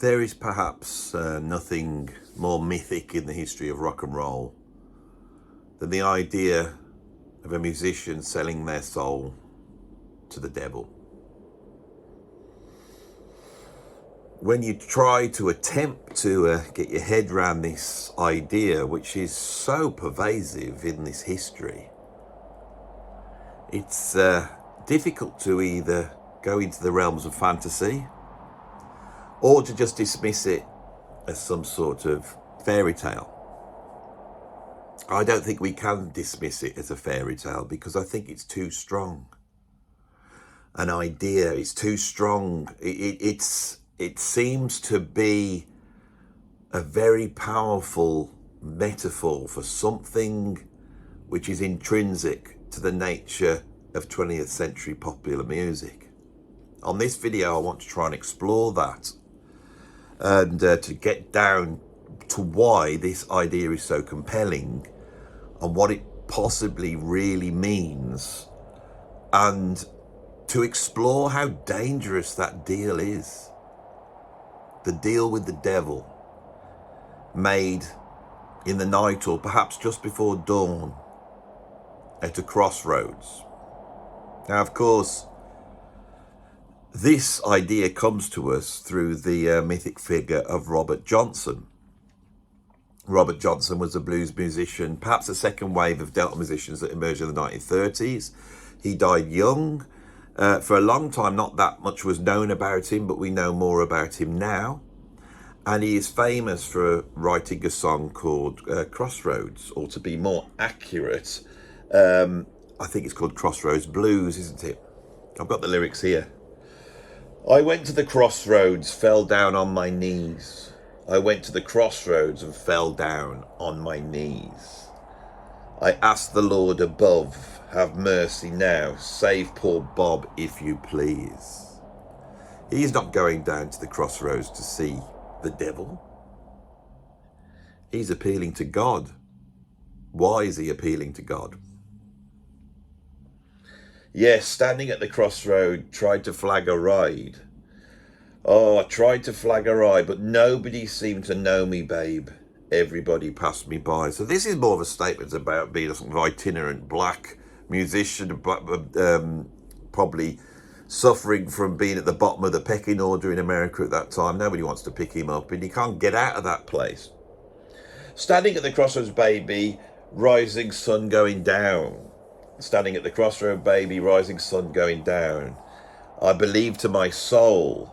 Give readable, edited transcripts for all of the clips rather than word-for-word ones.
There is perhaps nothing more mythic in the history of rock and roll than the idea of a musician selling their soul to the devil. When you try to attempt to get your head around this idea, which is so pervasive in this history, it's difficult to either go into the realms of fantasy or to just dismiss it as some sort of fairy tale. I don't think we can dismiss it as a fairy tale because I think it's too strong. An idea is too strong. It seems to be a very powerful metaphor for something which is intrinsic to the nature of 20th century popular music. On this video, I want to try and explore that and to get down to why this idea is so compelling and what it possibly really means, and to explore how dangerous that deal is. The deal with the devil, made in the night or perhaps just before dawn at a crossroads. Now, of course, this idea comes to us through the mythic figure of Robert Johnson. Robert Johnson was a blues musician, perhaps a second wave of Delta musicians that emerged in the 1930s. He died young. For a long time, not that much was known about him, but we know more about him now. And he is famous for writing a song called Crossroads, or to be more accurate, I think it's called Crossroads Blues, isn't it? I've got the lyrics here. I went to the crossroads, fell down on my knees. I went to the crossroads and fell down on my knees. I asked the Lord above, have mercy now, save poor Bob if you please. He's not going down to the crossroads to see the devil. He's appealing to God. Why is he appealing to God? Yes, standing at the crossroad, tried to flag a ride. Oh, I tried to flag a ride, but nobody seemed to know me, babe. Everybody passed me by. So this is more of a statement about being a sort of itinerant black musician, probably suffering from being at the bottom of the pecking order in America at that time. Nobody wants to pick him up, and he can't get out of that place. Standing at the crossroads, baby, rising sun going down. Standing at the crossroad, baby, rising sun going down. I believe to my soul.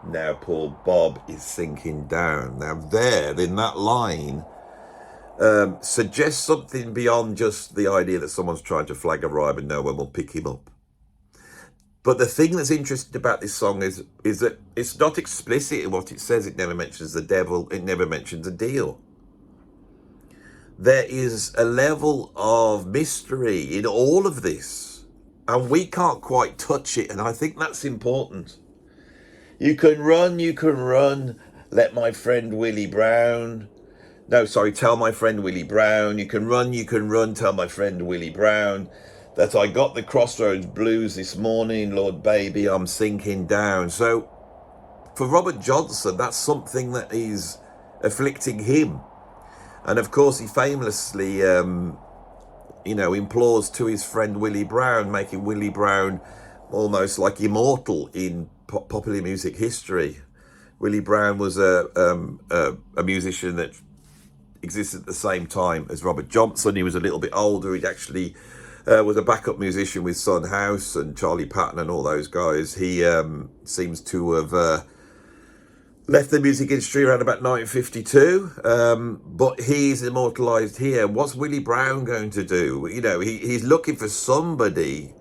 Now poor Bob is sinking down. Now there, in that line, suggests something beyond just the idea that someone's trying to flag a ride and no one will pick him up. But the thing that's interesting about this song is that it's not explicit in what it says. It never mentions the devil. It never mentions a deal. There is a level of mystery in all of this, and we can't quite touch it, and I think that's important. You can run, let my friend Willie Brown. No, sorry, tell my friend Willie Brown. You can run, tell my friend Willie Brown that I got the Crossroads blues this morning, Lord baby, I'm sinking down. So for Robert Johnson, that's something that is afflicting him. And of course, he famously, implores to his friend Willie Brown, making Willie Brown almost like immortal in popular music history. Willie Brown was a musician that existed at the same time as Robert Johnson. He was a little bit older. He'd actually was a backup musician with Son House and Charlie Patton and all those guys. He seems to have left the music industry around about 1952, but he's immortalised here. What's Willie Brown going to do? He's looking for somebody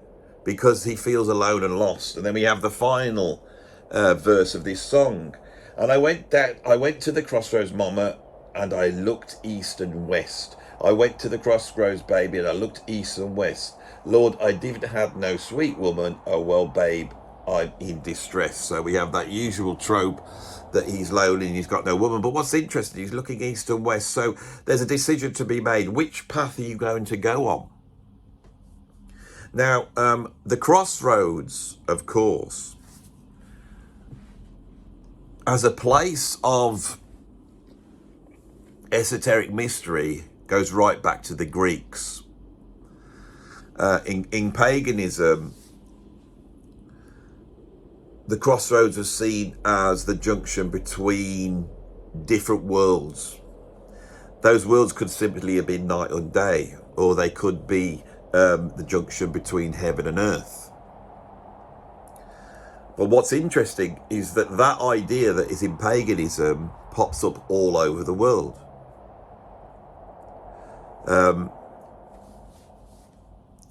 because he feels alone and lost. And then we have the final verse of this song. And I went to the crossroads, mama, and I looked east and west. I went to the crossroads, baby, and I looked east and west. Lord, I didn't have no sweet woman. Oh, well, babe, I'm in distress. So we have that usual trope that he's lonely and he's got no woman. But what's interesting, he's looking east and west. So there's a decision to be made. Which path are you going to go on? Now, the crossroads, of course, as a place of esoteric mystery goes right back to the Greeks. In paganism, the crossroads are seen as the junction between different worlds. Those worlds could simply have been night and day, or they could be the junction between heaven and earth. But what's interesting is that that idea that is in paganism pops up all over the world.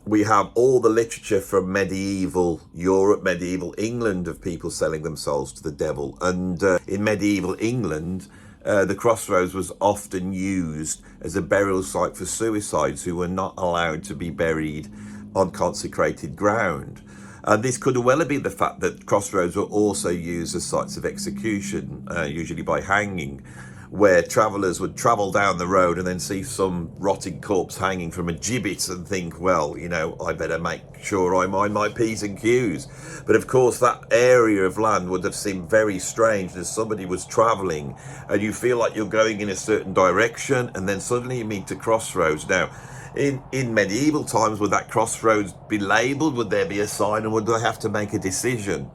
We have all the literature from medieval Europe, medieval England, of people selling themselves to the devil. And in medieval England, the crossroads was often used as a burial site for suicides who were not allowed to be buried on consecrated ground. And this could well have been the fact that crossroads were also used as sites of execution, usually by hanging, where travellers would travel down the road and then see some rotting corpse hanging from a gibbet and think, well, you know, I better make sure I mind my P's and Q's. But of course, that area of land would have seemed very strange as somebody was travelling and you feel like you're going in a certain direction and then suddenly you meet a crossroads. Now, in medieval times, would that crossroads be labelled? Would there be a sign, or would they have to make a decision?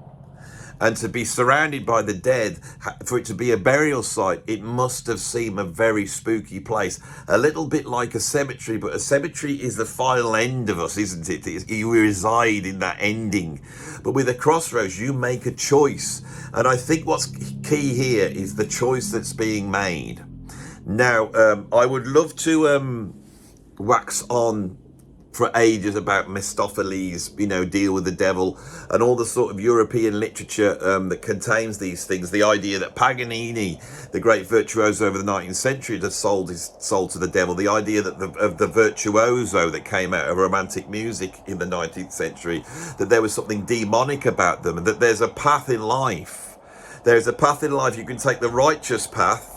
And to be surrounded by the dead, for it to be a burial site, it must have seemed a very spooky place. A little bit like a cemetery, but a cemetery is the final end of us, isn't it? You reside in that ending. But with a crossroads, you make a choice. And I think what's key here is the choice that's being made. Now, I would love to wax on for ages about Mephistopheles, you know, deal with the devil, and all the sort of European literature that contains these things. The idea that Paganini, the great virtuoso over the 19th century, had sold his soul to the devil. The idea that of the virtuoso that came out of romantic music in the 19th century, that there was something demonic about them, and that there's a path in life. There's a path in life. You can take the righteous path,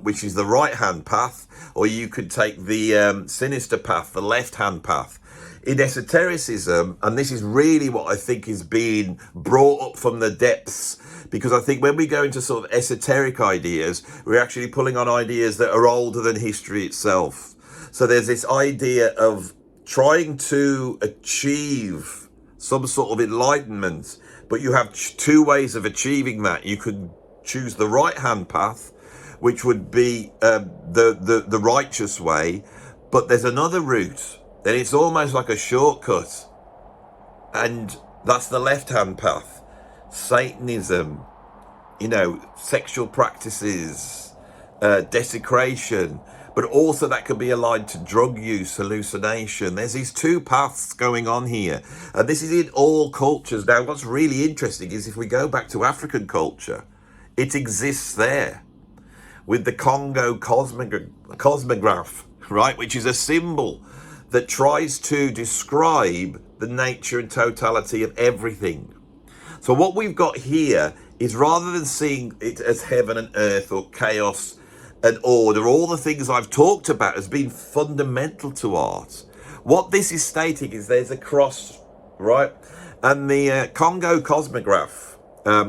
which is the right-hand path, or you could take the sinister path, the left-hand path. In esotericism, and this is really what I think is being brought up from the depths, because I think when we go into sort of esoteric ideas, we're actually pulling on ideas that are older than history itself. So there's this idea of trying to achieve some sort of enlightenment, but you have two ways of achieving that. You could choose the right-hand path, which would be the righteous way, but there's another route. Then it's almost like a shortcut, and that's the left-hand path. Satanism, you know, sexual practices, desecration, but also that could be aligned to drug use, hallucination. There's these two paths going on here, and this is in all cultures. Now, what's really interesting is if we go back to African culture, it exists there, with the Congo cosmograph, right, which is a symbol that tries to describe the nature and totality of everything. So what we've got here is, rather than seeing it as heaven and earth or chaos and order, all the things I've talked about as being fundamental to art, what this is stating is there's a cross, right? And the Congo cosmograph,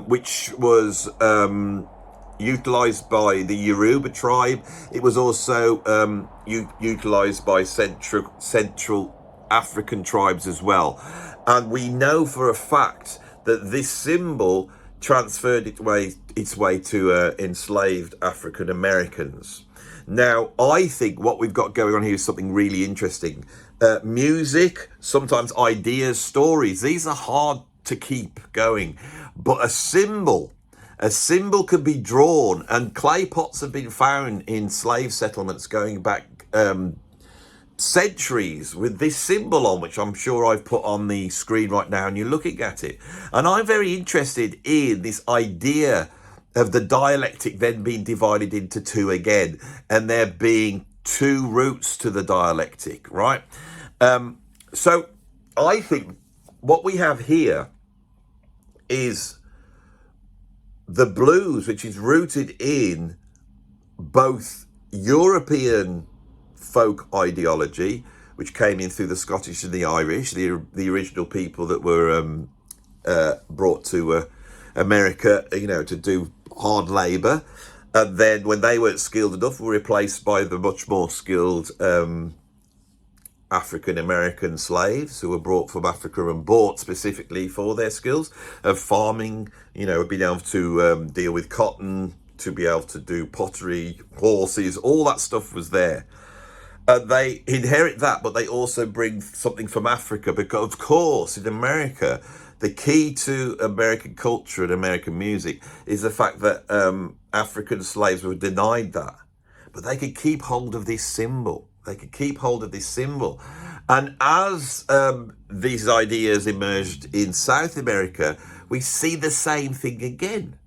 which was utilized by the Yoruba tribe. It was also utilized by Central African tribes as well. And we know for a fact that this symbol transferred its way to enslaved African Americans. Now, I think what we've got going on here is something really interesting. Music, sometimes ideas, stories, these are hard to keep going. But a symbol could be drawn, and clay pots have been found in slave settlements going back centuries with this symbol on, which I'm sure I've put on the screen right now, and you're looking at it. And I'm very interested in this idea of the dialectic then being divided into two again, and there being two routes to the dialectic, right? So I think what we have here is the blues, which is rooted in both European folk ideology, which came in through the Scottish and the Irish, the original people that were brought to America, to do hard labour. And then when they weren't skilled enough, were replaced by the much more skilled African American slaves who were brought from Africa and bought specifically for their skills of farming, being able to deal with cotton, to be able to do pottery, horses, all that stuff was there. They inherit that, but they also bring something from Africa, because of course in America, the key to American culture and American music is the fact that African slaves were denied that, but they could keep hold of this symbol. And as these ideas emerged in South America, we see the same thing again.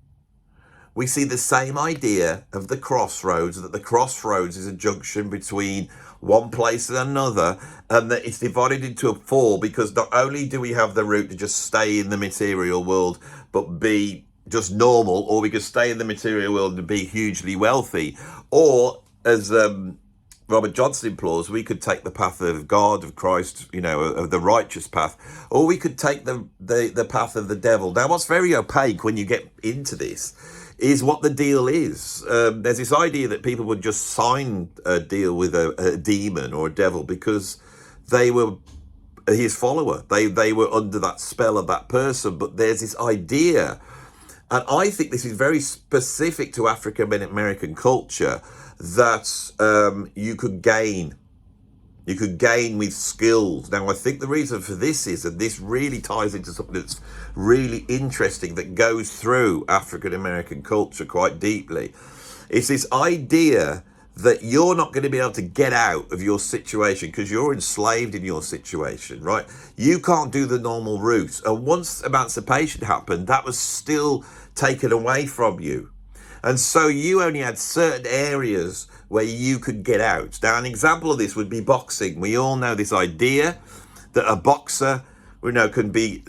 We see the same idea of the crossroads, that the crossroads is a junction between one place and another, and that it's divided into a four, because not only do we have the route to just stay in the material world, but be just normal, or we could stay in the material world and be hugely wealthy, or as Robert Johnson implores, we could take the path of God, of Christ, of the righteous path, or we could take the path of the devil. Now, what's very opaque when you get into this is what the deal is. There's this idea that people would just sign a deal with a demon or a devil because they were his follower. They were under that spell of that person. But there's this idea, and I think this is very specific to African American culture, that you could gain with skills. Now, I think the reason for this is, and this really ties into something that's really interesting that goes through African American culture quite deeply. It's this idea that you're not going to be able to get out of your situation because you're enslaved in your situation, right? You can't do the normal route. And once emancipation happened, that was still taken away from you. And so you only had certain areas where you could get out. Now, an example of this would be boxing. We all know this idea that a boxer, can be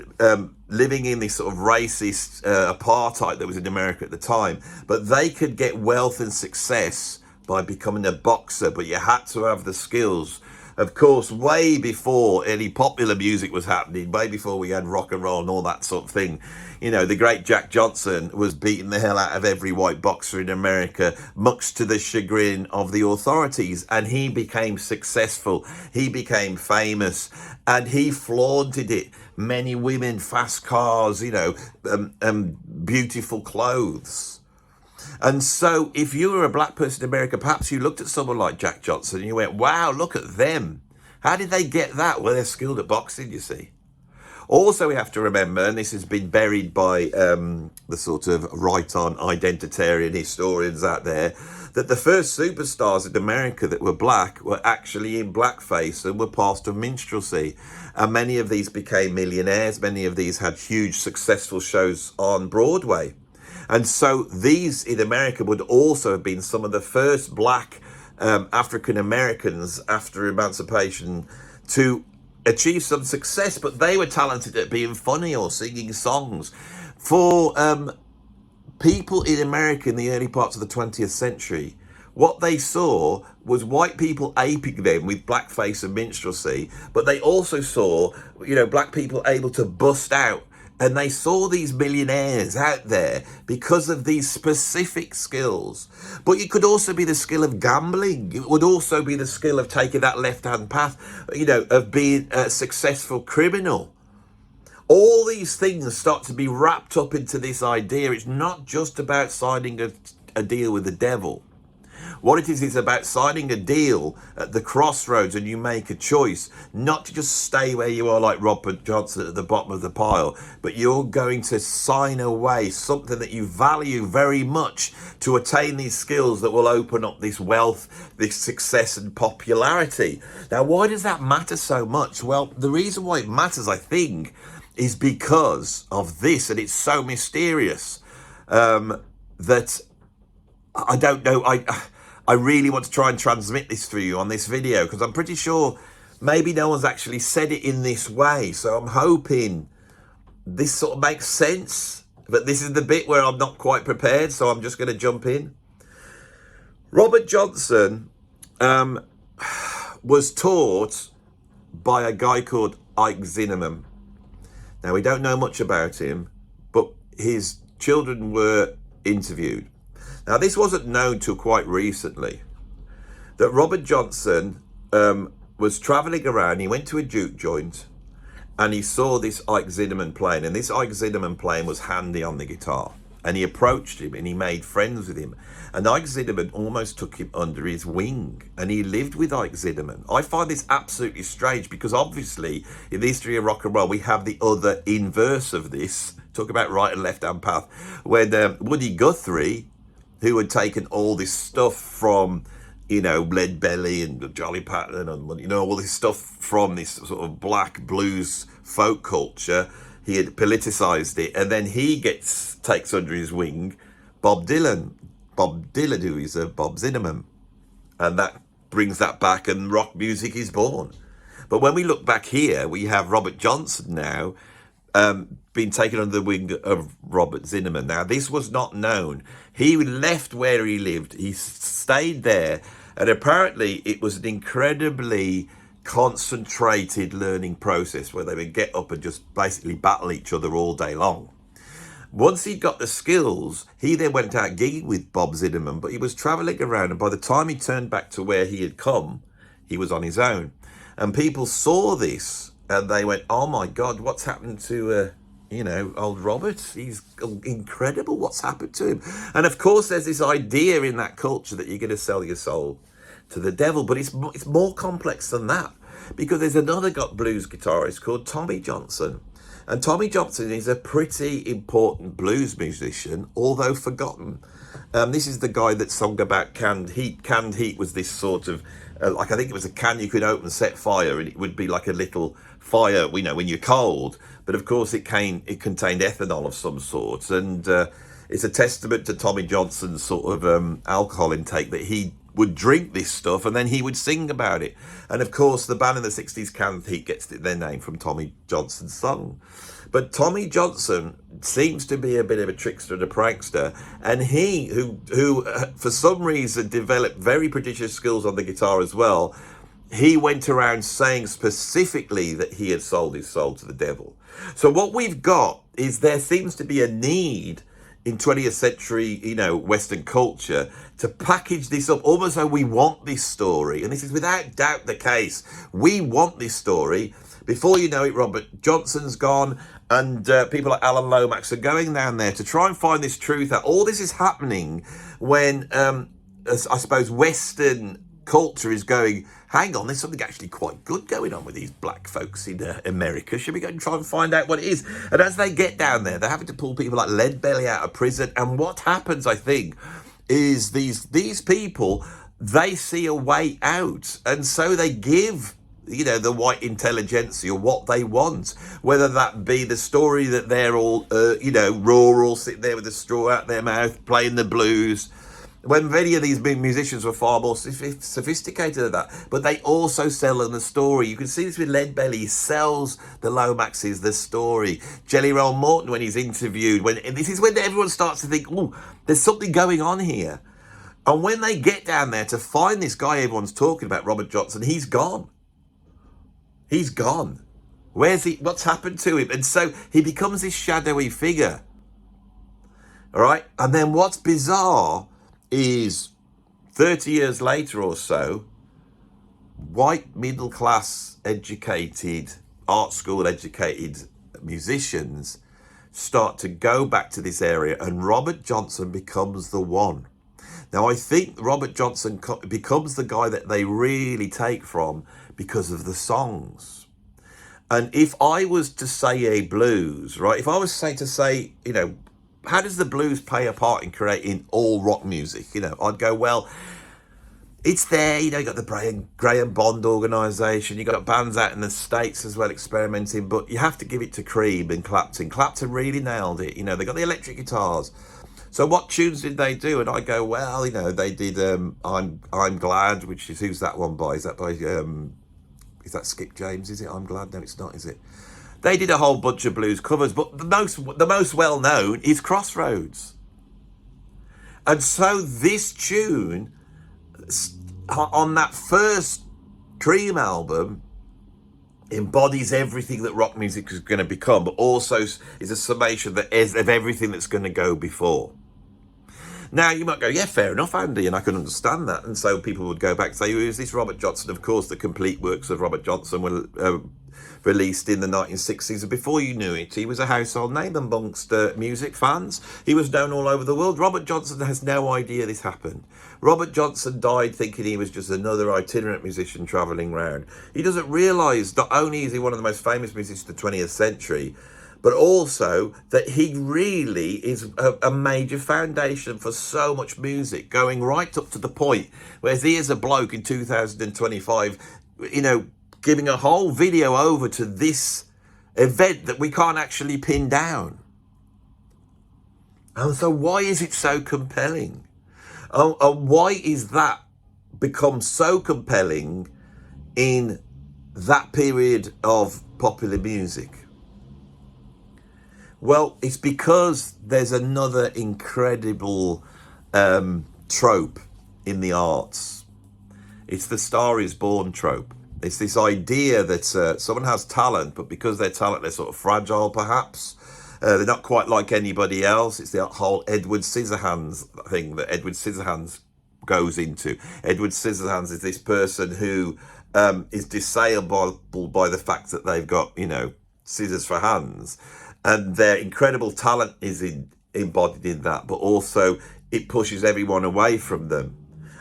living in this sort of racist apartheid that was in America at the time, but they could get wealth and success by becoming a boxer, but you had to have the skills. Of course, way before any popular music was happening, way before we had rock and roll and all that sort of thing, the great Jack Johnson was beating the hell out of every white boxer in America, much to the chagrin of the authorities. And he became successful. He became famous, and he flaunted it. Many women, fast cars, beautiful clothes. And so if you were a black person in America, perhaps you looked at someone like Jack Johnson and you went, wow, look at them. How did they get that? Well, they're skilled at boxing, you see. Also, we have to remember, and this has been buried by the sort of right-on identitarian historians out there, that the first superstars in America that were black were actually in blackface and were part of minstrelsy. And many of these became millionaires. Many of these had huge successful shows on Broadway. And so these in America would also have been some of the first black African Americans after emancipation to achieve some success, but they were talented at being funny or singing songs. For people in America in the early parts of the 20th century, what they saw was white people aping them with blackface and minstrelsy, but they also saw, black people able to bust out. And they saw these millionaires out there because of these specific skills. But it could also be the skill of gambling. It would also be the skill of taking that left-hand path, of being a successful criminal. All these things start to be wrapped up into this idea. It's not just about signing a deal with the devil. What it is about signing a deal at the crossroads, and you make a choice not to just stay where you are like Robert Johnson at the bottom of the pile, but you're going to sign away something that you value very much to attain these skills that will open up this wealth, this success and popularity. Now, why does that matter so much? Well, the reason why it matters, I think, is because of this, and it's so mysterious that I don't know. I really want to try and transmit this through you on this video, because I'm pretty sure maybe no one's actually said it in this way. So I'm hoping this sort of makes sense. But this is the bit where I'm not quite prepared, so I'm just going to jump in. Robert Johnson was taught by a guy called Ike Zinnemann. Now, we don't know much about him, but his children were interviewed. Now, this wasn't known till quite recently, that Robert Johnson was travelling around. He went to a juke joint and he saw this Ike Zinnemann playing, and this Ike Zinnemann playing was handy on the guitar. And he approached him and he made friends with him. And Ike Zinnemann almost took him under his wing, and he lived with Ike Zinnemann. I find this absolutely strange, because obviously in the history of rock and roll, we have the other inverse of this. Talk about right and left hand path. When Woody Guthrie, who had taken all this stuff from, Lead Belly and Jolly Patton and, all this stuff from this sort of black blues folk culture, he had politicized it, and then he takes under his wing Bob Dylan, who is a Bob Zinnemann, and that brings that back, and rock music is born. But when we look back here, we have Robert Johnson now been taken under the wing of Robert Zinnemann. Now, this was not known. He left where he lived. He stayed there, and apparently it was an incredibly concentrated learning process where they would get up and just basically battle each other all day long. Once he got the skills, he then went out gigging with Bob Zinnemann, but he was travelling around, and by the time he turned back to where he had come, he was on his own. And people saw this and they went, oh my God, what's happened to, old Robert? He's incredible. What's happened to him? And of course, there's this idea in that culture that you're going to sell your soul to the devil, but it's more complex than that, because there's another blues guitarist called Tommy Johnson. And Tommy Johnson is a pretty important blues musician, although forgotten. This is the guy that sung about canned heat. Canned heat was this sort of, I think it was a can you could open, set fire, and it would be like a little fire, when you're cold. But of course, it contained ethanol of some sort. And it's a testament to Tommy Johnson's sort of alcohol intake that he would drink this stuff and then he would sing about it. And of course, the band in the 60s, Canned Heat, gets their name from Tommy Johnson's song. But Tommy Johnson seems to be a bit of a trickster and a prankster, and he, who for some reason developed very prodigious skills on the guitar as well, he went around saying specifically that he had sold his soul to the devil. So what we've got is there seems to be a need in 20th century, Western culture, to package this up almost as we want this story. And this is without doubt the case. We want this story. Before you know it, Robert Johnson's gone, and people like Alan Lomax are going down there to try and find this truth out. All this is happening when, I suppose, Western culture is going, hang on, there's something actually quite good going on with these black folks in America. Should we go and try and find out what it is? And as they get down there, they're having to pull people like Lead Belly out of prison. And what happens, I think, is these people, they see a way out. And so they give, the white intelligentsia what they want, whether that be the story that they're all, rural, sitting there with a straw out their mouth, playing the blues, when many of these musicians were far more sophisticated than that. But they also sell them the story. You can see this with Lead Belly. He sells the Lomaxes the story. Jelly Roll Morton, when he's interviewed, this is when everyone starts to think, oh, there's something going on here. And when they get down there to find this guy everyone's talking about, Robert Johnson, he's gone. He's gone. Where's he? What's happened to him? And so he becomes this shadowy figure. All right? And then what's bizarre is 30 years later or so, white middle-class educated, art school educated musicians start to go back to this area, and Robert Johnson becomes the one. Now, I think Robert Johnson becomes the guy that they really take from because of the songs. And if I was to say a blues, right, if I was to say, how does the blues play a part in creating all rock music? I'd go, well, it's there. You got the Graham Bond organisation. You got bands out in the States as well experimenting, but you have to give it to Cream and Clapton. Clapton really nailed it. They got the electric guitars. So what tunes did they do? And I go, well, they did I'm Glad, which is, who's that one by? Is that Skip James? Is it I'm Glad? No, it's not, is it? They did a whole bunch of blues covers, but the most well-known is Crossroads. And so this tune, on that first Cream album, embodies everything that rock music is going to become, but also is a summation that is of everything that's going to go before. Now, you might go, yeah, fair enough, Andy, and I can understand that. And so people would go back and say, who is this Robert Johnson? Of course, the complete works of Robert Johnson were released in the 1960s. And before you knew it, he was a household name amongst music fans. He was known all over the world. Robert Johnson has no idea this happened. Robert Johnson died thinking he was just another itinerant musician travelling around. He doesn't realise not only is he one of the most famous musicians of the 20th century, but also that he really is a major foundation for so much music, going right up to the point where here's a bloke in 2025, giving a whole video over to this event that we can't actually pin down. And so why is it so compelling? Why is that become so compelling in that period of popular music? Well, it's because there's another incredible trope in the arts. It's the Star is Born trope. It's this idea that someone has talent, but because they're talent, they're sort of fragile, perhaps. They're not quite like anybody else. It's the whole Edward Scissorhands thing that Edward Scissorhands goes into. Edward Scissorhands is this person who is disabled by the fact that they've got, scissors for hands. And their incredible talent is embodied in that, but also it pushes everyone away from them.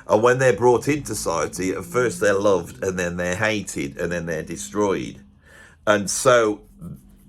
And when they're brought into society, at first they're loved, and then they're hated, and then they're destroyed. And so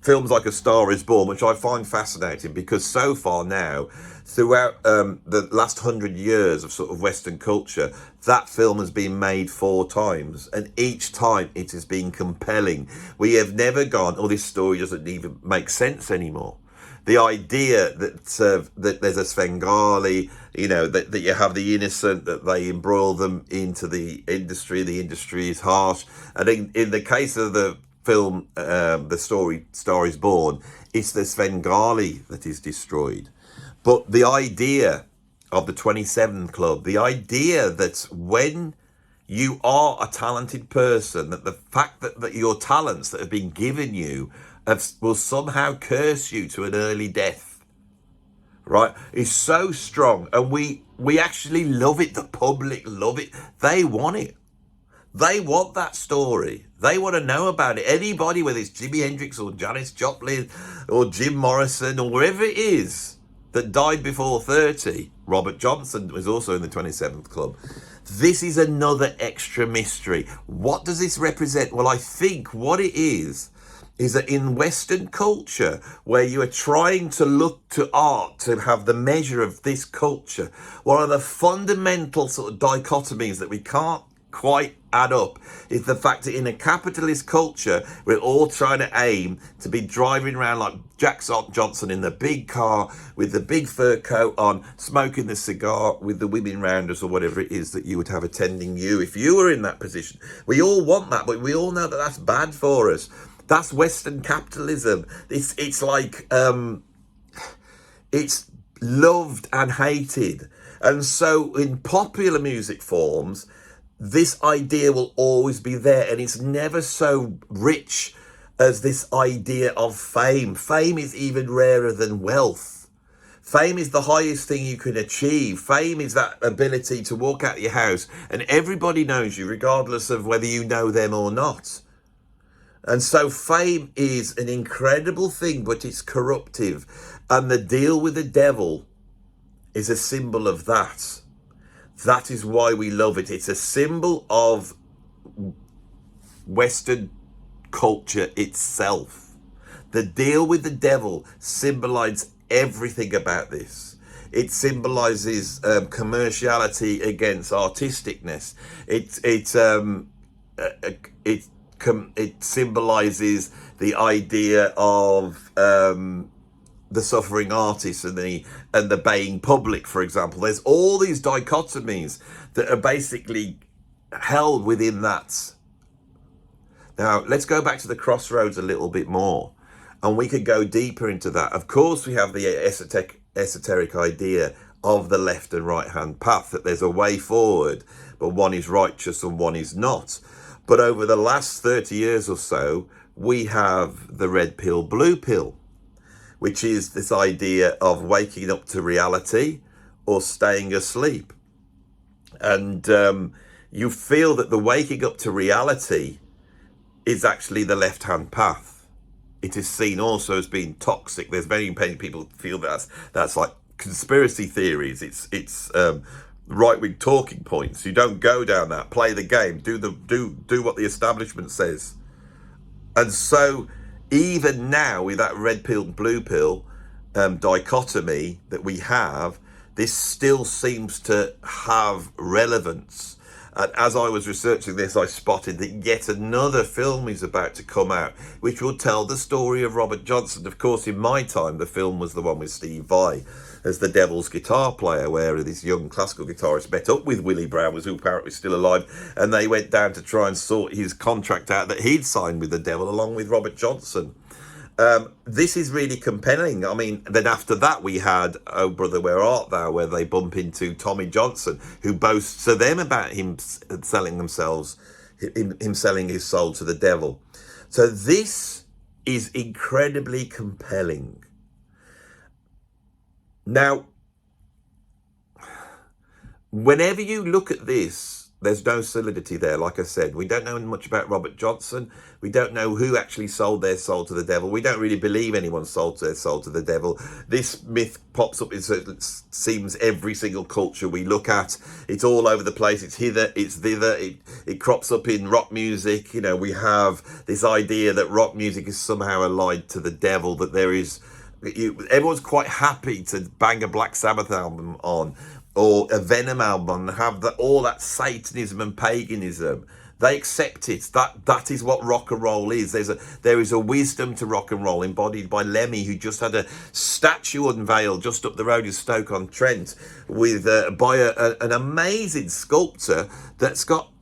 films like A Star is Born, which I find fascinating, because so far now, throughout the last 100 years of sort of Western culture, that film has been made 4 times, and each time it has been compelling. We have never gone, this story doesn't even make sense anymore. The idea that there's a Svengali, that you have the innocent, that they embroil them into the industry is harsh. And in the case of the film, the story Star is Born, it's the Svengali that is destroyed. But the idea of the 27 Club, the idea that when you are a talented person, that the fact that your talents that have been given you will somehow curse you to an early death, right, is so strong. And we actually love it. The public love it. They want it. They want that story. They want to know about it. Anybody, whether it's Jimi Hendrix or Janis Joplin or Jim Morrison or wherever it is that died before 30, Robert Johnson was also in the 27th Club. This is another extra mystery. What does this represent? Well, I think what it is that in Western culture, where you are trying to look to art to have the measure of this culture, one of the fundamental sort of dichotomies that we can't quite add up is the fact that in a capitalist culture, we're all trying to aim to be driving around like Jack Johnson in the big car with the big fur coat on, smoking the cigar with the women round us, or whatever it is that you would have attending you if you were in that position. We all want that, but we all know that that's bad for us. That's Western capitalism. It's like it's loved and hated. And so in popular music forms, this idea will always be there, and it's never so rich as this idea of fame. Fame is even rarer than wealth. Fame is the highest thing you can achieve. Fame is that ability to walk out of your house and everybody knows you, regardless of whether you know them or not. And so fame is an incredible thing, but it's corruptive. And the deal with the devil is a symbol of that. That is why we love it. It's a symbol of Western culture itself. The deal with the devil symbolizes everything about this. It symbolizes commerciality against artisticness. It symbolizes the idea of the suffering artist and the baying public, for example. There's all these dichotomies that are basically held within that. Now, let's go back to the Crossroads a little bit more, and we could go deeper into that. Of course, we have the esoteric idea of the left and right hand path, that there's a way forward, but one is righteous and one is not. But over the last 30 years or so, we have the red pill, blue pill, which is this idea of waking up to reality or staying asleep. And you feel that the waking up to reality is actually the left-hand path. It is seen also as being toxic. There's many people feel that's like conspiracy theories. It's right-wing talking points. You don't go down that. Play the game. Do what the establishment says. And so even now with that red pill, blue pill dichotomy that we have, this still seems to have relevance. And as I was researching this, I spotted that yet another film is about to come out, which will tell the story of Robert Johnson. Of course, in my time, the film was the one with Steve Vai as the devil's guitar player, where this young classical guitarist met up with Willie Brown, who apparently was still alive, and they went down to try and sort his contract out that he'd signed with the devil along with Robert Johnson. This is really compelling. I mean, then after that we had Oh Brother Where Art Thou, where they bump into Tommy Johnson, who boasts to them about him selling his soul to the devil. So this is incredibly compelling. Now, whenever you look at this, there's no solidity there. Like I said, we don't know much about Robert Johnson. We don't know who actually sold their soul to the devil. We don't really believe anyone sold their soul to the devil. This myth pops up in seems every single culture we look at. It's all over the place. It's hither, it's thither. It crops up in rock music. You know, we have this idea that rock music is somehow allied to the devil, that there is... everyone's quite happy to bang a Black Sabbath album on, or a Venom album, and have all that Satanism and paganism. They accept it. That is what rock and roll is. There is a wisdom to rock and roll embodied by Lemmy, who just had a statue unveiled just up the road in Stoke-on-Trent with by an amazing sculptor that's got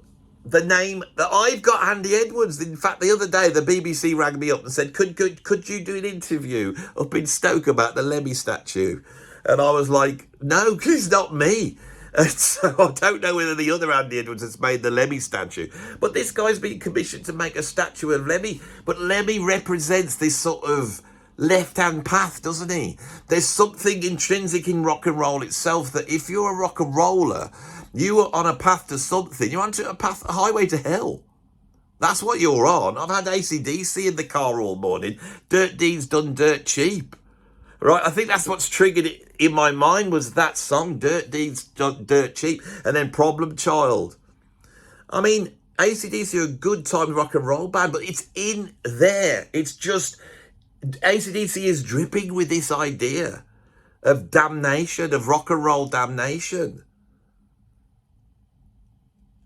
the name that I've got, Andy Edwards. In fact, the other day the BBC rang me up and said, could you do an interview up in Stoke about the Lemmy statue? And I was like, no, because it's not me. And so I don't know whether the other Andy Edwards has made the Lemmy statue. But this guy's been commissioned to make a statue of Lemmy. But Lemmy represents this sort of left-hand path, doesn't he? There's something intrinsic in rock and roll itself, that if you're a rock and roller, you are on a path to something. You're on a highway to hell. That's what you're on. I've had AC/DC in the car all morning. Dirt Deeds Done Dirt Cheap. Right, I think that's what's triggered it in my mind, was that song, Dirt Deeds Done Dirt Cheap, and then Problem Child. I mean, AC/DC are a good time rock and roll band, but it's in there. It's just, AC/DC is dripping with this idea of damnation, of rock and roll damnation.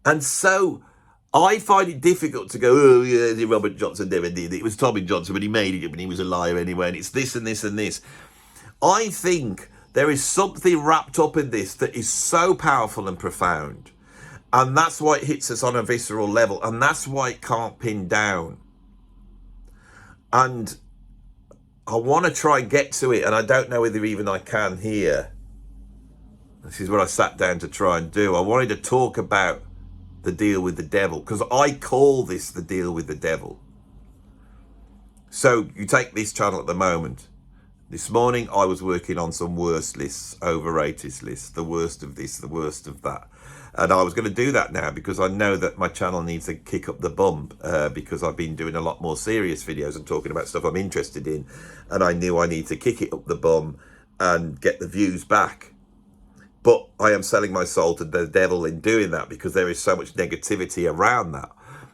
And so I find it difficult to go, oh yeah, Robert Johnson never did it. It was Tommy Johnson, but he made it, but he was a liar anyway, and it's this and this and this. I think there is something wrapped up in this that is so powerful and profound. And that's why it hits us on a visceral level. And that's why it can't pin down. And I want to try and get to it. And I don't know whether even I can here. This is what I sat down to try and do. I wanted to talk about the deal with the devil, because I call this the deal with the devil. So you take this channel at the moment. This morning I was working on some worst lists, overrated lists, the worst of this, the worst of that. And I was going to do that now because I know that my channel needs a kick up the bum, because I've been doing a lot more serious videos and talking about stuff I'm interested in. And I knew I need to kick it up the bum and get the views back. But I am selling my soul to the devil in doing that, because there is so much negativity around that.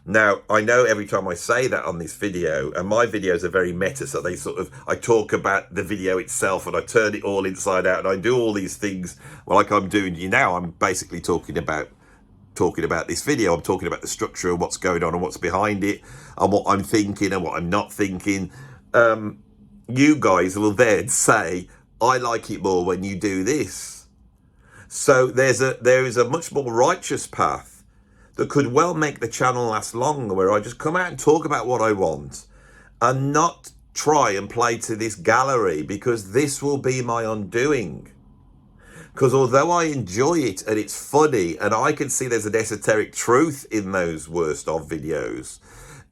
Now, I know every time I say that on this video, and my videos are very meta, so they sort of, I talk about the video itself and I turn it all inside out and I do all these things, well, like I'm doing you now. I'm basically talking about this video. I'm talking about the structure and what's going on and what's behind it and what I'm thinking and what I'm not thinking. You guys will then say, I like it more when you do this. So there is a much more righteous path that could well make the channel last longer, where I just come out and talk about what I want and not try and play to this gallery, because this will be my undoing. Because although I enjoy it and it's funny, and I can see there's an esoteric truth in those worst of videos,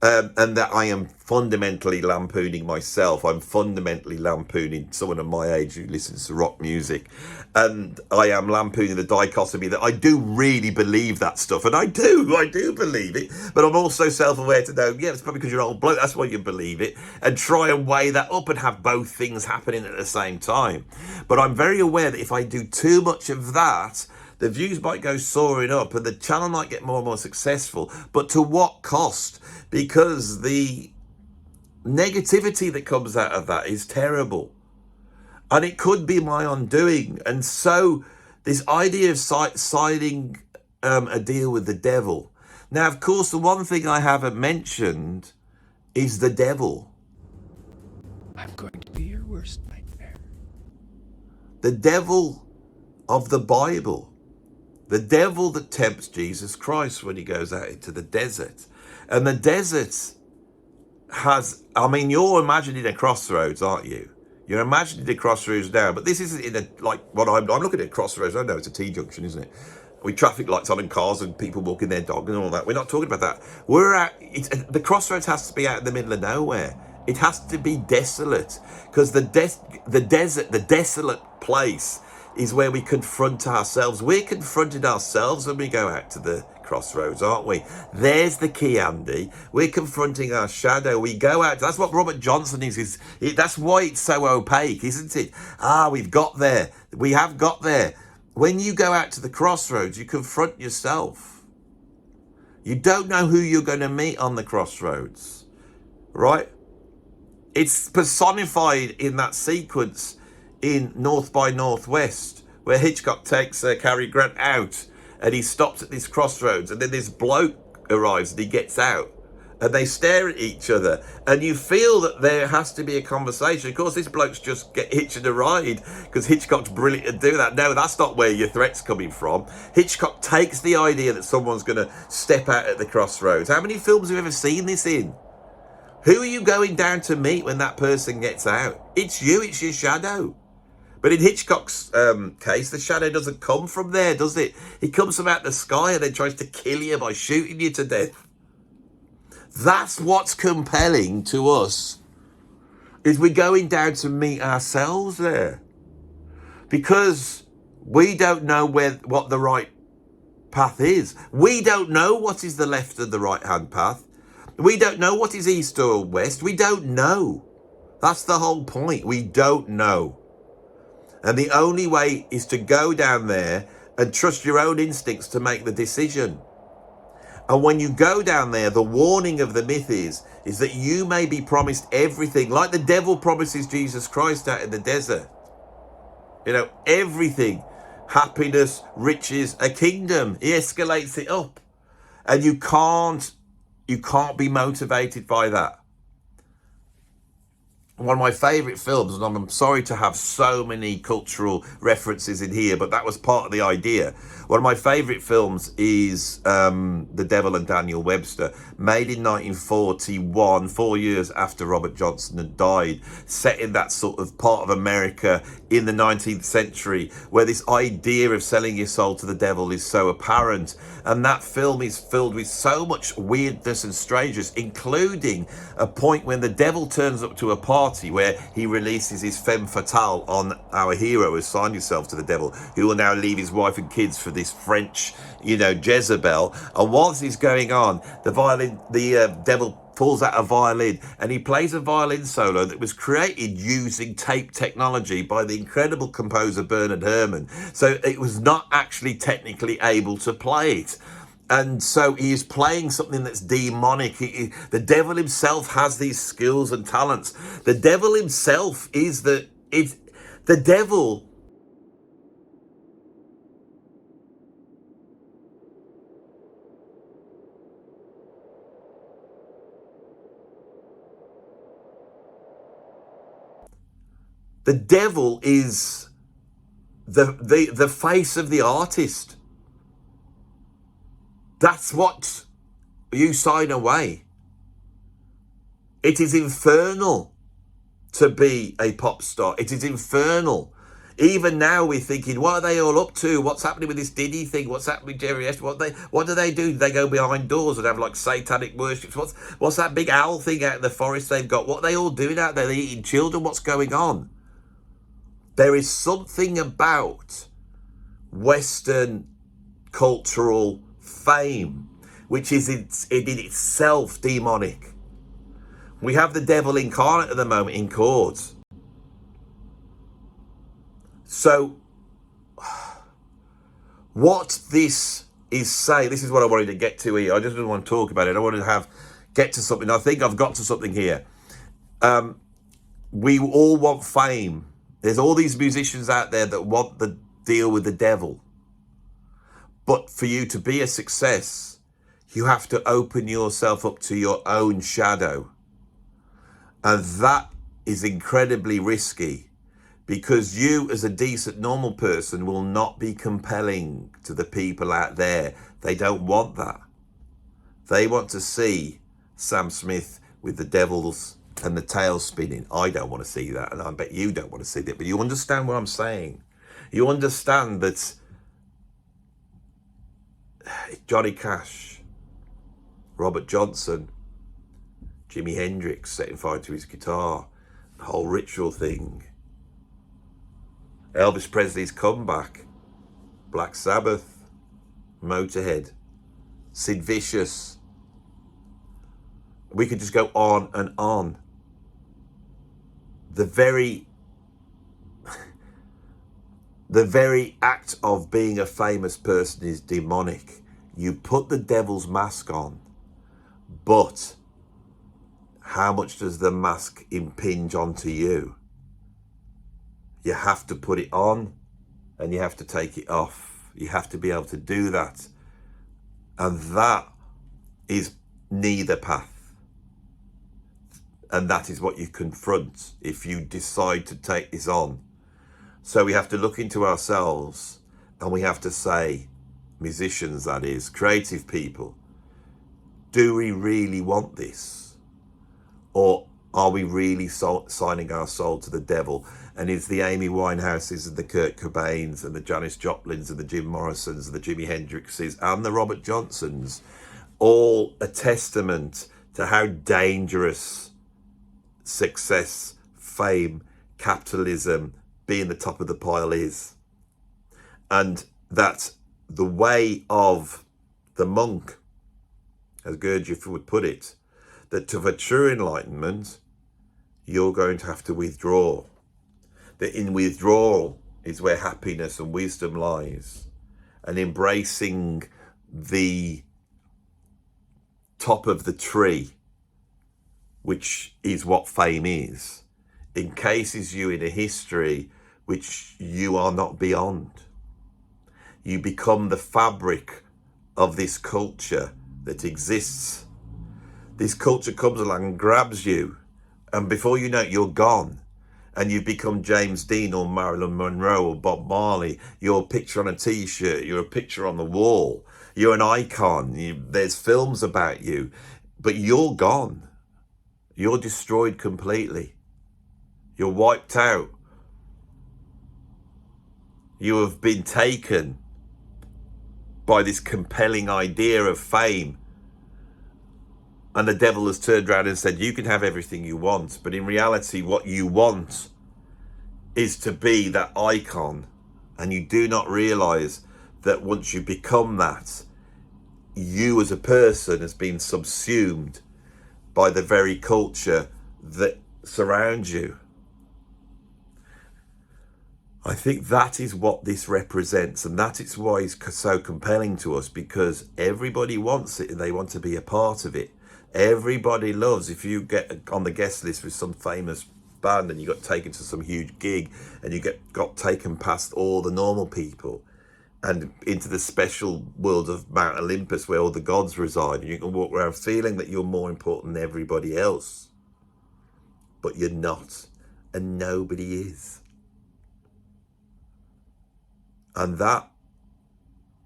and that I am fundamentally lampooning myself. I'm fundamentally lampooning someone of my age who listens to rock music. And I am lampooning the dichotomy that I do really believe that stuff. And I do believe it. But I'm also self-aware to know, yeah, it's probably because you're an old bloke, that's why you believe it. And try and weigh that up and have both things happening at the same time. But I'm very aware that if I do too much of that, the views might go soaring up and the channel might get more and more successful. But to what cost? Because the negativity that comes out of that is terrible. And it could be my undoing. And so this idea of signing a deal with the devil. Now, of course, the one thing I haven't mentioned is the devil. I'm going to be your worst nightmare. The devil of the Bible. The devil that tempts Jesus Christ when he goes out into the desert. And the desert has, I mean, you're imagining a crossroads, aren't you? You're imagining a crossroads now, but this isn't in a, like, what I'm looking at crossroads. I know it's a T-junction, isn't it? With traffic lights on and cars and people walking their dog and all that. We're not talking about that. We're at, the crossroads has to be out in the middle of nowhere. It has to be desolate, because the desert, the desolate place is where we confront ourselves. We're confronting ourselves when we go out to the crossroads, aren't we? There's the key, Andy. We're confronting our shadow. We go out. That's what Robert Johnson is. That's why it's so opaque, isn't it? We've got there. We have got there. When you go out to the crossroads, you confront yourself. You don't know who you're going to meet on the crossroads, right? It's personified in that sequence in North by Northwest, where Hitchcock takes Cary Grant out and he stops at this crossroads, and then this bloke arrives and he gets out and they stare at each other, and you feel that there has to be a conversation. Of course, this bloke's just hitching a ride because Hitchcock's brilliant to do that. No, that's not where your threat's coming from. Hitchcock takes the idea that someone's going to step out at the crossroads. How many films have you ever seen this in? Who are you going down to meet when that person gets out? It's you, it's your shadow. But in Hitchcock's case, the shadow doesn't come from there, does it? It comes from out the sky and then tries to kill you by shooting you to death. That's what's compelling to us, is we're going down to meet ourselves there. Because we don't know what the right path is. We don't know what is the left and the right-hand path. We don't know what is east or west. We don't know. That's the whole point. We don't know. And the only way is to go down there and trust your own instincts to make the decision. And when you go down there, the warning of the myth is that you may be promised everything, like the devil promises Jesus Christ out in the desert. You know, everything. Happiness, riches, a kingdom. He escalates it up. And you can't be motivated by that. One of my favourite films, and I'm sorry to have so many cultural references in here, but that was part of the idea. One of my favourite films is The Devil and Daniel Webster, made in 1941, 4 years after Robert Johnson had died, set in that sort of part of America in the 19th century, where this idea of selling your soul to the devil is so apparent. And that film is filled with so much weirdness and strangeness, including a point when the devil turns up to a party where he releases his femme fatale on our hero, who signed himself to the devil, who will now leave his wife and kids for this French, Jezebel. And whilst he's going on, the devil pulls out a violin and he plays a violin solo that was created using tape technology by the incredible composer Bernard Herrmann. So it was not actually technically able to play it. And so he is playing something that's demonic. The devil himself has these skills and talents. The devil himself is the devil. The devil is the face of the artist. That's what you sign away. It is infernal to be a pop star. It is infernal. Even now we're thinking, what are they all up to? What's happening with this Diddy thing? What's happening with Jerry Esther? What do they do? They go behind doors and have like satanic worships. What's that big owl thing out in the forest they've got? What are they all doing out there? They're eating children. What's going on? There is something about Western cultural fame which is in itself demonic. We have the devil incarnate at the moment in court. So, what this is saying, this is what I wanted to get to here. I just didn't want to talk about it. I wanted to get to something. I think I've got to something here. We all want fame. There's all these musicians out there that want the deal with the devil. But for you to be a success, you have to open yourself up to your own shadow. And that is incredibly risky. Because you, as a decent, normal person, will not be compelling to the people out there. They don't want that. They want to see Sam Smith with the devils and the tail spinning. I don't want to see that, and I bet you don't want to see that. But you understand what I'm saying. You understand that Johnny Cash, Robert Johnson, Jimi Hendrix setting fire to his guitar, the whole ritual thing. Elvis Presley's comeback, Black Sabbath, Motorhead, Sid Vicious. We could just go on and on. The very act of being a famous person is demonic. You put the devil's mask on, but how much does the mask impinge onto you? You have to put it on and you have to take it off. You have to be able to do that. And that is neither path. And that is what you confront if you decide to take this on. So we have to look into ourselves and we have to say, musicians that is, creative people, do we really want this? Or are we really signing our soul to the devil? And is the Amy Winehouses and the Kurt Cobains and the Janis Joplins and the Jim Morrisons and the Jimi Hendrixes and the Robert Johnsons all a testament to how dangerous success, fame, capitalism, being the top of the pile is? And that the way of the monk, as Gurdjieff would put it, that to a true enlightenment, you're going to have to withdraw. That in withdrawal is where happiness and wisdom lies. And embracing the top of the tree, which is what fame is, encases you in a history which you are not beyond. You become the fabric of this culture that exists. This culture comes along and grabs you, and before you know it, you're gone. And you've become James Dean or Marilyn Monroe or Bob Marley. You're a picture on a t-shirt. You're a picture on the wall. You're an icon. There's films about you. But you're gone. You're destroyed completely. You're wiped out. You have been taken by this compelling idea of fame. And the devil has turned around and said, you can have everything you want. But in reality, what you want is to be that icon. And you do not realize that once you become that, you as a person has been subsumed by the very culture that surrounds you. I think that is what this represents, and that is why it's so compelling to us, because everybody wants it and they want to be a part of it. Everybody loves, if you get on the guest list with some famous band and you got taken to some huge gig and you got taken past all the normal people and into the special world of Mount Olympus where all the gods reside, and you can walk around feeling that you're more important than everybody else. But you're not, and nobody is. And that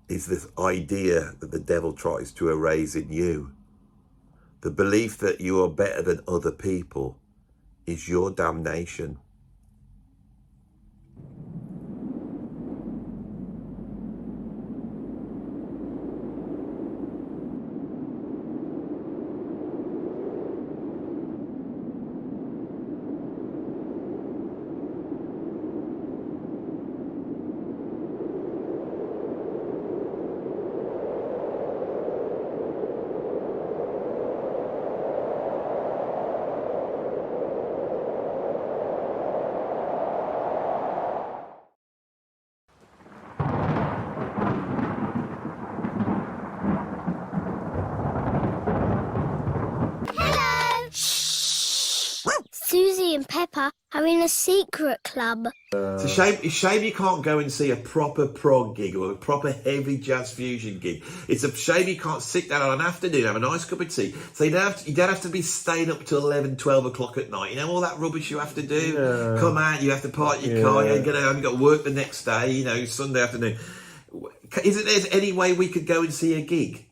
is this idea that the devil tries to erase in you. The belief that you are better than other people is your damnation. Charlie and Pepper are in a secret club. It's a shame you can't go and see a proper prog gig or a proper heavy jazz fusion gig. It's a shame you can't sit down on an afternoon, have a nice cup of tea. So you don't have to be staying up till 11, 12 o'clock at night. You know, all that rubbish you have to do. Yeah. Come out, you have to park your car, you get home, you got to work the next day, you know, Sunday afternoon. Isn't there any way we could go and see a gig?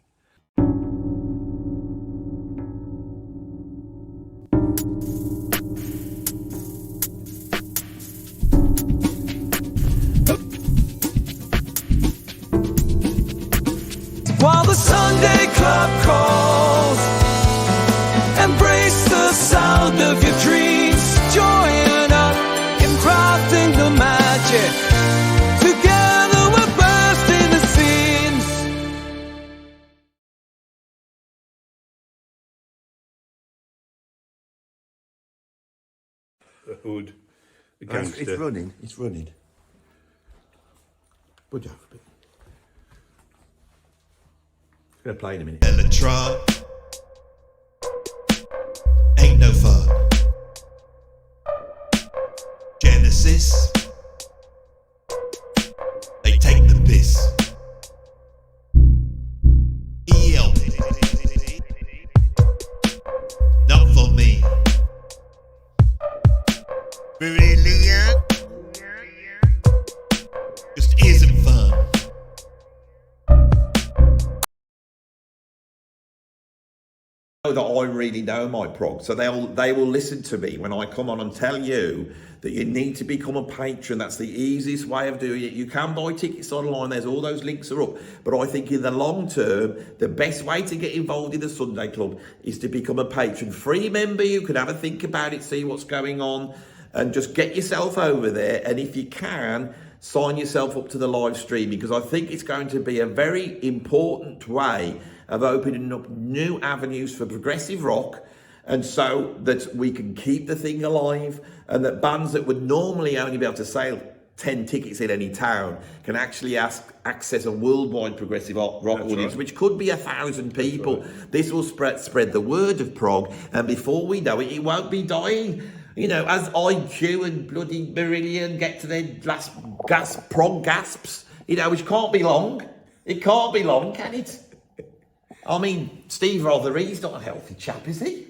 While the Sunday club calls, embrace the sound of your dreams. Join up in crafting the magic. Together we're bursting the seams. The hood. The gangster. It's running. It's running. Would you have a bit? It's going to play in a minute. Electron ain't no fun. Genesis, they take the piss. ELP, not for me. Brilliant, just isn't fun. That I really know my prog, so they will listen to me when I come on and tell you that you need to become a patron. That's the easiest way of doing it. You can buy tickets online, there's all those links are up, but I think in the long term the best way to get involved in the Sunday Club is to become a patron. Free member, you can have a think about it, see what's going on, and just get yourself over there, and if you can, sign yourself up to the live stream, because I think it's going to be a very important way of opening up new avenues for progressive rock, and so that we can keep the thing alive, and that bands that would normally only be able to sell 10 tickets in any town can actually access a worldwide progressive rock audience, which could be 1,000 people. Right. This will spread the word of prog, and before we know it, it won't be dying. You know, as IQ and bloody Brion get to their last prog gasps, you know, which can't be long. It can't be long, can it? I mean, Steve Rothery's not a healthy chap, is he?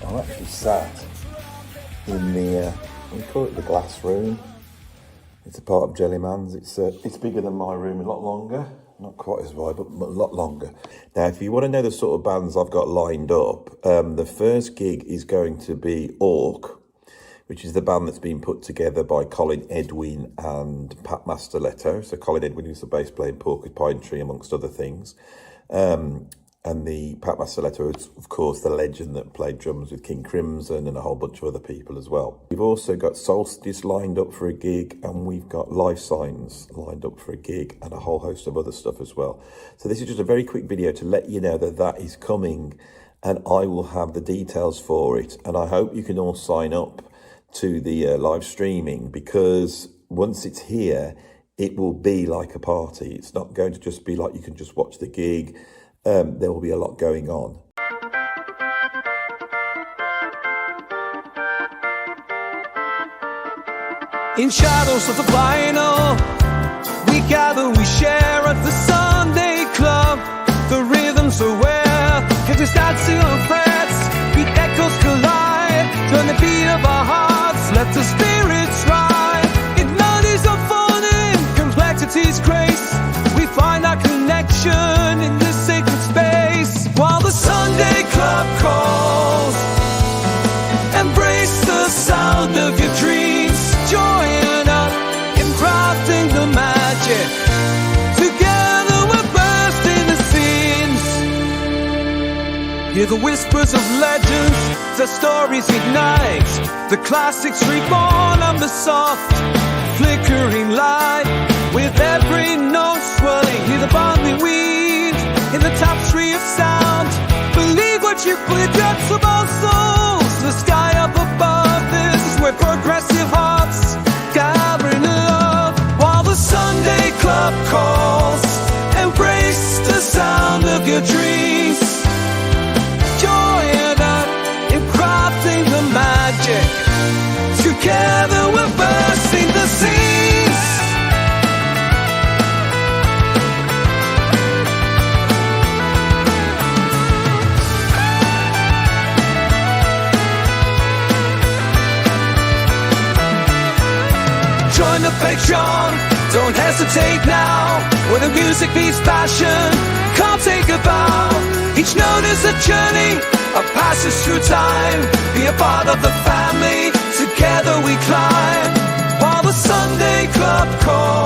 I'm actually sat in the, we call it the glass room. It's a part of Jellyman's. It's bigger than my room, a lot longer. Not quite as wide, but a lot longer. Now, if you want to know the sort of bands I've got lined up, the first gig is going to be Orc, which is the band that's been put together by Colin Edwin and Pat Masterletto. So Colin Edwin, who's the bass player in Porcupine Tree, amongst other things. And the Pat Masterletto is, of course, the legend that played drums with King Crimson and a whole bunch of other people as well. We've also got Solstice lined up for a gig, and we've got Life Signs lined up for a gig, and a whole host of other stuff as well. So this is just a very quick video to let you know that that is coming, and I will have the details for it. And I hope you can all sign up to the live streaming, because once it's here, it will be like a party. It's not going to just be like you can just watch the gig. There will be a lot going on. In shadows of the vinyl, we gather, we share at the Sunday club. The rhythms are where catch us dancing on frets, beat echoes collide, turn the beat of our hearts, let the spirits ride. Ignites our fun in complexity's grace. We find our connection in this sacred space. While the Sunday club calls, embrace the sound of your dreams. Join up in crafting the magic. Together we're bursting Hear the whispers of legends, the stories ignite, the classics reborn under soft, flickering light. With every note swirling, hear the bubbling weed in the tapestry of sound. Believe what you put, guts of all souls. The sky up above, this is where progressive hearts gather in love. While the Sunday club calls, embrace the sound of your dreams. Join up in crafting the magic. Together we're bursting the seams. Join the Patreon, don't hesitate now. When the music meets passion, can't take a bow. Each note is a journey, a passage through time. Be a part of the family, together we climb. While the Sunday club calls.